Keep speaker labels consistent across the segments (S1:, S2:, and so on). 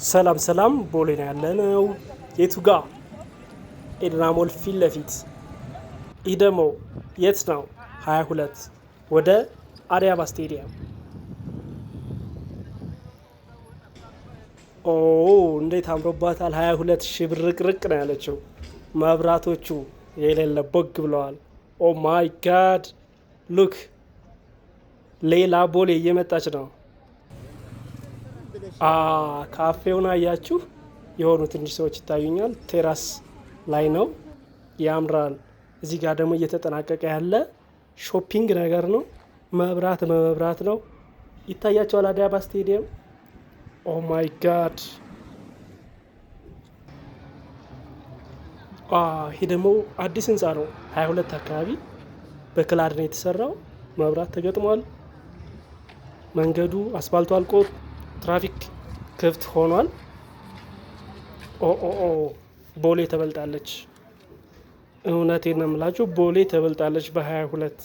S1: ሰላም ሰላም፣ ቦሌ ነው ያለነው። የቱ ጋ? ኤድና ሞል ፊት ለፊት። ይህ ደግሞ የት ነው? 22 ወደ አዲስ አበባ ስቴዲየም። ኦ እንዴት አምሮባታል! 22 ሽብርቅርቅ ነው ያለችው። መብራቶቹ የሌለ ቦግ ብለዋል። ኦ ማይ ጋድ ሉክ! ሌላ ቦሌ እየመጣች ነው። ካፌውን አያችሁ? የሆኑ ትንሽ ሰዎች ይታዩኛል። ቴራስ ላይ ነው፣ ያምራል። እዚህ ጋር ደግሞ እየተጠናቀቀ ያለ ሾፒንግ ነገር ነው። መብራት ነው ይታያቸዋል። አዲስ አበባ ስቴዲየም። ኦ ማይ ጋድ! ይሄ ደግሞ አዲስ ህንፃ ነው። 22 አካባቢ በክላድ ነው የተሰራው። መብራት ተገጥሟል። መንገዱ አስፋልቱ አልቆ ትራፊክ ክፍት ሆኗል። ኦ ቦሌ ተበልጣለች። እውነቴን ነው የምላችሁ፣ ቦሌ ተበልጣለች በ22።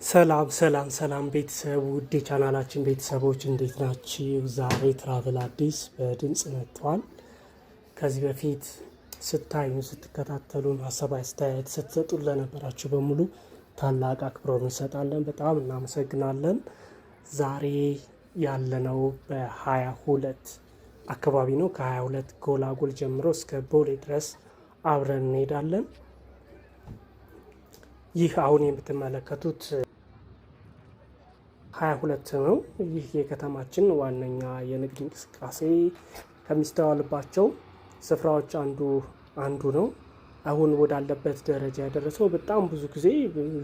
S1: ሰላም ቤተሰብ፣ ውድ የቻናላችን ቤተሰቦች እንዴት ናችሁ? ዛሬ ትራቭል አዲስ በድምፅ መጥቷል። ከዚህ በፊት ስታዩ ስትከታተሉን ሀሳብ አስተያየት ስትሰጡን ለነበራችሁ በሙሉ ታላቅ አክብሮት እንሰጣለን። በጣም እናመሰግናለን። ዛሬ ያለነው በ22 አካባቢ ነው። ከ22 ጎላጎል ጀምሮ እስከ ቦሌ ድረስ አብረን እንሄዳለን። ይህ አሁን የምትመለከቱት 22 ነው። ይህ የከተማችን ዋነኛ የንግድ እንቅስቃሴ ከሚስተዋልባቸው ስፍራዎች አንዱ ነው። አሁን ወዳለበት ደረጃ ያደረሰው በጣም ብዙ ጊዜ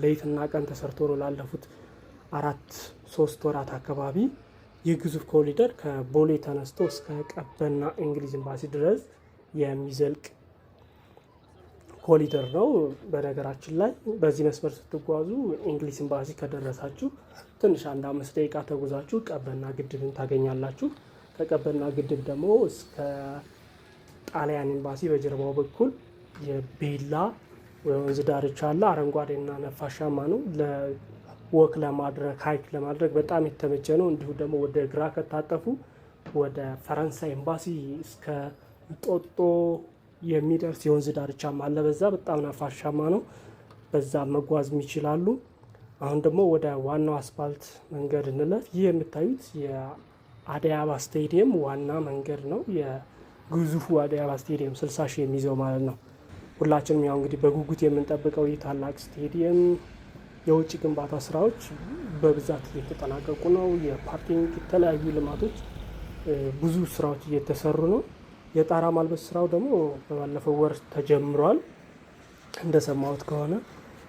S1: ሌትና ቀን ተሰርቶ ነው። ላለፉት 4-3 ወራት አካባቢ የግዙፍ ኮሪደር ከቦሌ ተነስቶ እስከ ቀበና እንግሊዝ ኤምባሲ ድረስ የሚዘልቅ ኮሪደር ነው። በነገራችን ላይ በዚህ መስመር ስትጓዙ እንግሊዝ ኤምባሲ ከደረሳችሁ ትንሽ 1-5 ደቂቃ ተጉዛችሁ ቀበና ግድብን ታገኛላችሁ። ከቀበና ግድብ ደግሞ እስከ ጣሊያን ኤምባሲ በጀርባው በኩል የቤላ ወንዝ ዳርቻ አለ። አረንጓዴና ነፋሻማ ነው። ለወክ ለማድረግ ሀይክ ለማድረግ በጣም የተመቸ ነው። እንዲሁም ደግሞ ወደ ግራ ከታጠፉ ወደ ፈረንሳይ ኤምባሲ እስከ እንጦጦ የሚደርስ የወንዝ ዳርቻም አለ። በዛ በጣም ነፋሻማ ነው። በዛ መጓዝ ይችላሉ። አሁን ደግሞ ወደ ዋናው አስፋልት መንገድ እንለፍ። ይህ የምታዩት የአዲስ አበባ ስቴዲየም ዋና መንገድ ነው። ግዙፉ አዲስ አበባ ስቴዲየም 60 ሺህ የሚይዘው ማለት ነው። ሁላችንም ያው እንግዲህ በጉጉት የምንጠብቀው ይህ ታላቅ ስቴዲየም የውጭ ግንባታ ስራዎች በብዛት እየተጠናቀቁ ነው። የፓርኪንግ የተለያዩ ልማቶች፣ ብዙ ስራዎች እየተሰሩ ነው። የጣራ ማልበስ ስራው ደግሞ በባለፈው ወር ተጀምሯል። እንደሰማሁት ከሆነ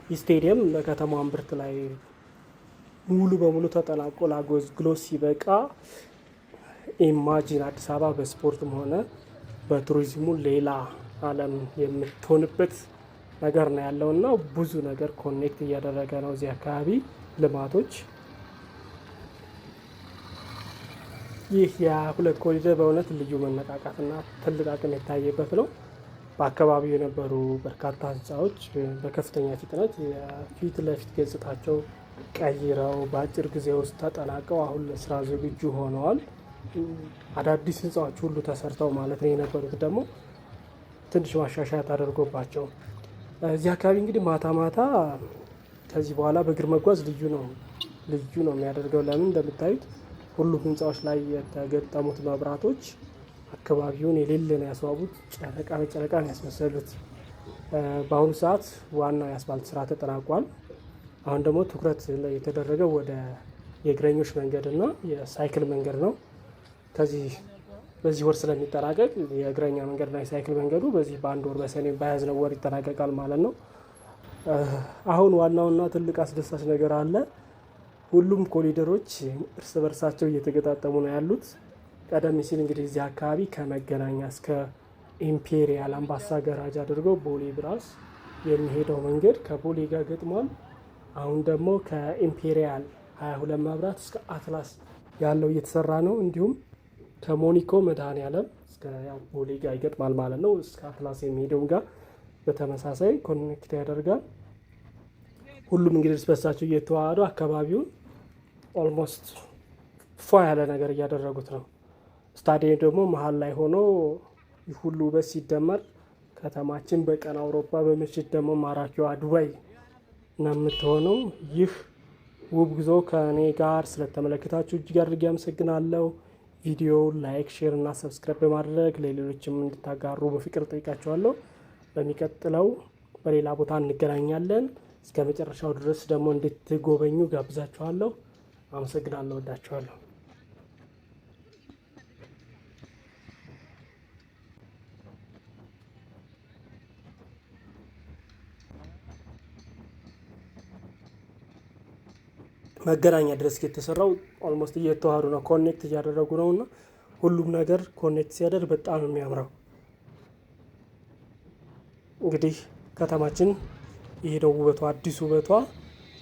S1: ይህ ስቴዲየም በከተማ እምብርት ላይ ሙሉ በሙሉ ተጠናቆ ለአገልግሎት ሲበቃ ኢማጂን አዲስ አበባ በስፖርትም ሆነ በቱሪዝሙ ሌላ ዓለም የምትሆንበት ነገር ነው ያለው እና ብዙ ነገር ኮኔክት እያደረገ ነው እዚህ አካባቢ ልማቶች። ይህ የ22 ኮሪደር በእውነት ልዩ መነቃቃትና ትልቅ አቅም የታየበት ነው። በአካባቢው የነበሩ በርካታ ህንፃዎች በከፍተኛ ፍጥነት የፊት ለፊት ገጽታቸው ቀይረው በአጭር ጊዜ ውስጥ ተጠናቀው አሁን ለስራ ዝግጁ ሆነዋል። አዳዲስ ህንፃዎች ሁሉ ተሰርተው ማለት ነው። የነበሩት ደግሞ ትንሽ ማሻሻያ ተደርጎባቸው እዚህ አካባቢ እንግዲህ ማታ ከዚህ በኋላ በእግር መጓዝ ልዩ ነው የሚያደርገው። ለምን እንደምታዩት ሁሉም ህንፃዎች ላይ የተገጠሙት መብራቶች አካባቢውን የሌለ ነው ያስዋቡት። ጨረቃ በጨረቃ ነው ያስመሰሉት። በአሁኑ ሰዓት ዋናው የአስፋልት ስራ ተጠናቋል። አሁን ደግሞ ትኩረት የተደረገው ወደ የእግረኞች መንገድና የሳይክል መንገድ ነው። በዚህ ወር ስለሚጠናቀቅ የእግረኛ መንገድና የሳይክል መንገዱ በዚህ በአንድ ወር በሰኔ በያዝነው ወር ይጠናቀቃል ማለት ነው። አሁን ዋናውና ትልቅ አስደሳች ነገር አለ። ሁሉም ኮሪደሮች እርስ በርሳቸው እየተገጣጠሙ ነው ያሉት። ቀደም ሲል እንግዲህ እዚህ አካባቢ ከመገናኛ እስከ ኢምፔሪያል አምባሳ ገራጅ አድርገው ቦሌ ብራስ የሚሄደው መንገድ ከቦሌ ጋር ገጥሟል። አሁን ደግሞ ከኢምፔሪያል 22 መብራት እስከ አትላስ ያለው እየተሰራ ነው። እንዲሁም ከሞኒኮ መድኃኔዓለም እስከ ቦሌ ጋር ይገጥማል ማለት ነው። እስከ አትላስ የሚሄደው ጋር በተመሳሳይ ኮኔክት ያደርጋል። ሁሉም እንግዲህ በሳቸው እየተዋሃዱ አካባቢውን ኦልሞስት ፏ ያለ ነገር እያደረጉት ነው። ስታዲየም ደግሞ መሀል ላይ ሆኖ ሁሉ ውበት ሲደመር ከተማችን በቀን አውሮፓ በምሽት ደግሞ ማራኪዋ ዱባይ ነው የምትሆነው። ይህ ውብ ጉዞ ከእኔ ጋር ስለተመለከታችሁ እጅግ አድርጌ አመሰግናለሁ። ቪዲዮ ላይክ፣ ሼር እና ሰብስክራይብ በማድረግ ለሌሎችም እንድታጋሩ በፍቅር ጠይቃችኋለሁ። በሚቀጥለው በሌላ ቦታ እንገናኛለን። እስከ መጨረሻው ድረስ ደግሞ እንድትጎበኙ ጋብዛችኋለሁ። አመሰግናለሁ። ወዳችኋለሁ። መገናኛ ድረስ የተሰራው ኦልሞስት እየተዋሃዱ ነው፣ ኮኔክት እያደረጉ ነው እና ሁሉም ነገር ኮኔክት ሲያደርግ በጣም ነው የሚያምረው። እንግዲህ ከተማችን ይሄ ነው ውበቷ፣ አዲስ ውበቷ።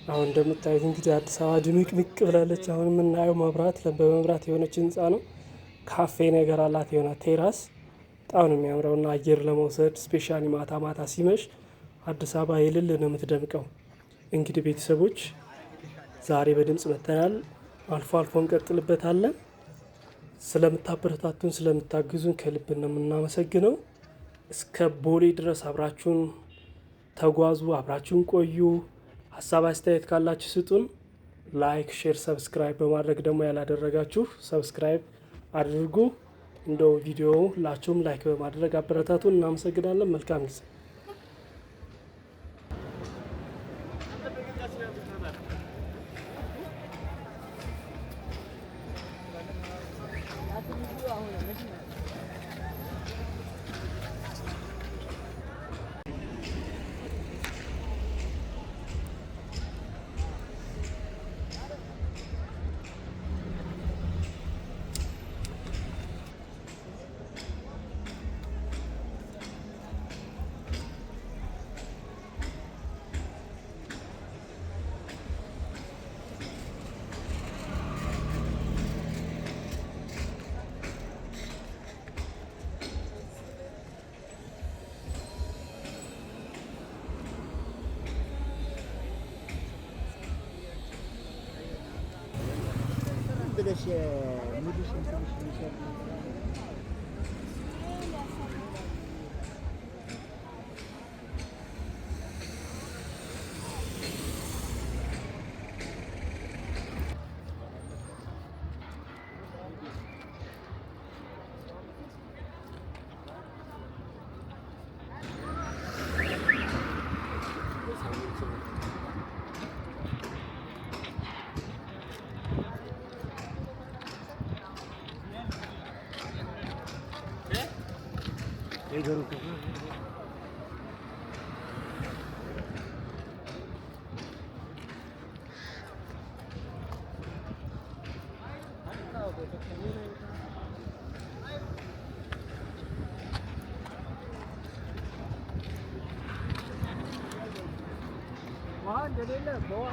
S1: አሁን እንደምታዩት እንግዲህ አዲስ አበባ ድምቅምቅ ብላለች። አሁን የምናየው መብራት በመብራት የሆነች ህንፃ ነው። ካፌ ነገር አላት፣ የሆነ ቴራስ። በጣም ነው የሚያምረው እና አየር ለመውሰድ ስፔሻሊ ማታ ማታ ሲመሽ አዲስ አበባ የልል ነው የምትደምቀው። እንግዲህ ቤተሰቦች ዛሬ በድምጽ መተናል። አልፎ አልፎ እንቀጥልበታለን። ስለምታበረታቱን ስለምታግዙን ከልብ ነው የምናመሰግነው። እስከ ቦሌ ድረስ አብራችሁን ተጓዙ፣ አብራችሁን ቆዩ። ሀሳብ አስተያየት ካላችሁ ስጡን። ላይክ፣ ሼር፣ ሰብስክራይብ በማድረግ ደግሞ ያላደረጋችሁ ሰብስክራይብ አድርጉ። እንደው ቪዲዮ ሁላችሁም ላይክ በማድረግ አበረታቱን። እናመሰግናለን። መልካም ጊዜ።
S2: ብለሽ ሙሉሽን ትንሽ ይሻል ነገሩ ውሃ እንደሌለ በውሃ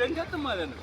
S3: ደንገጥ ማለት ነው።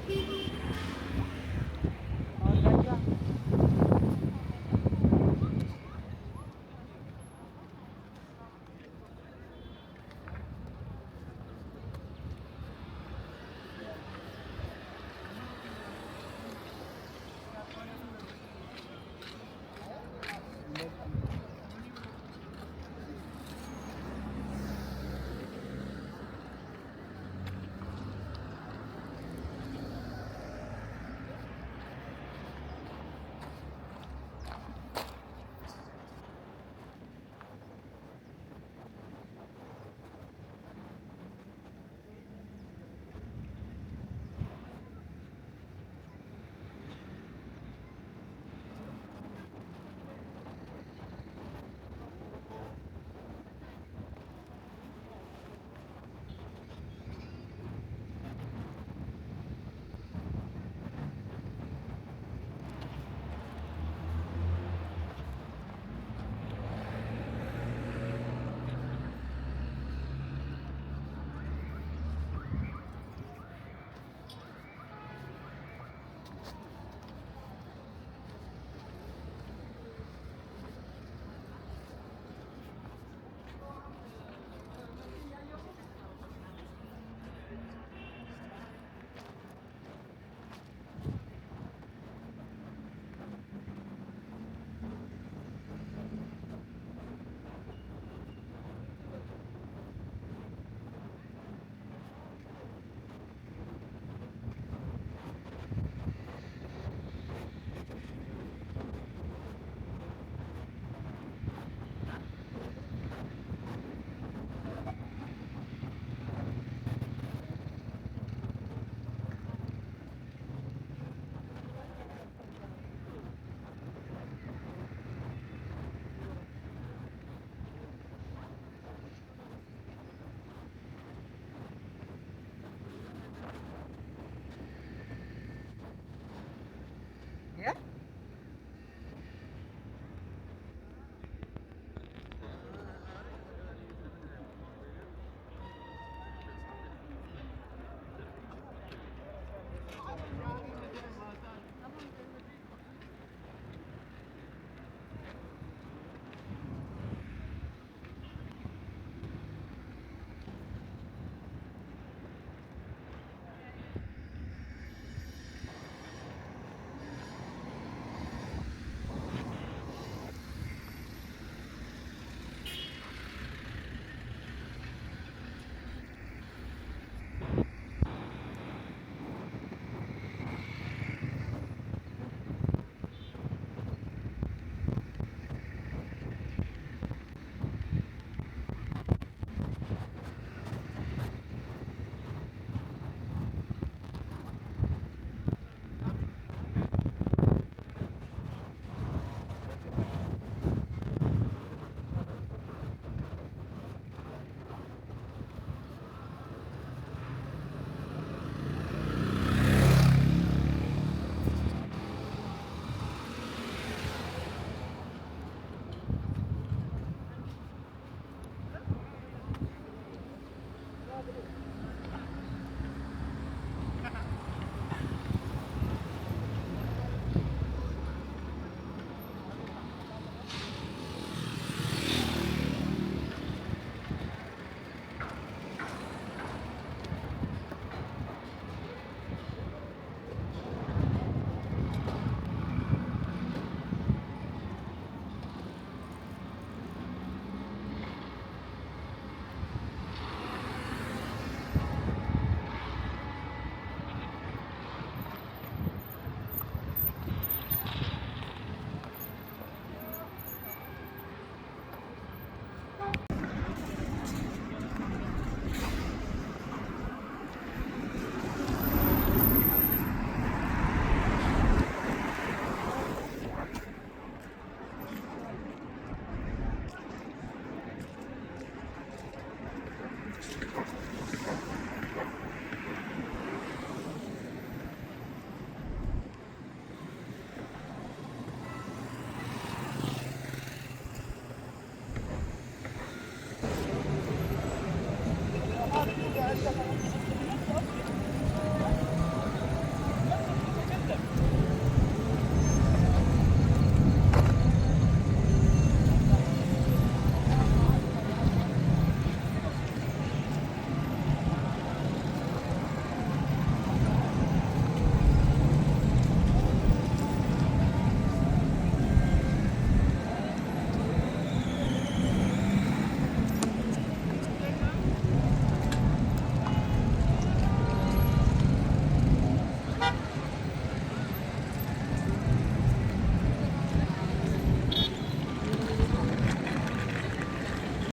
S1: ነው።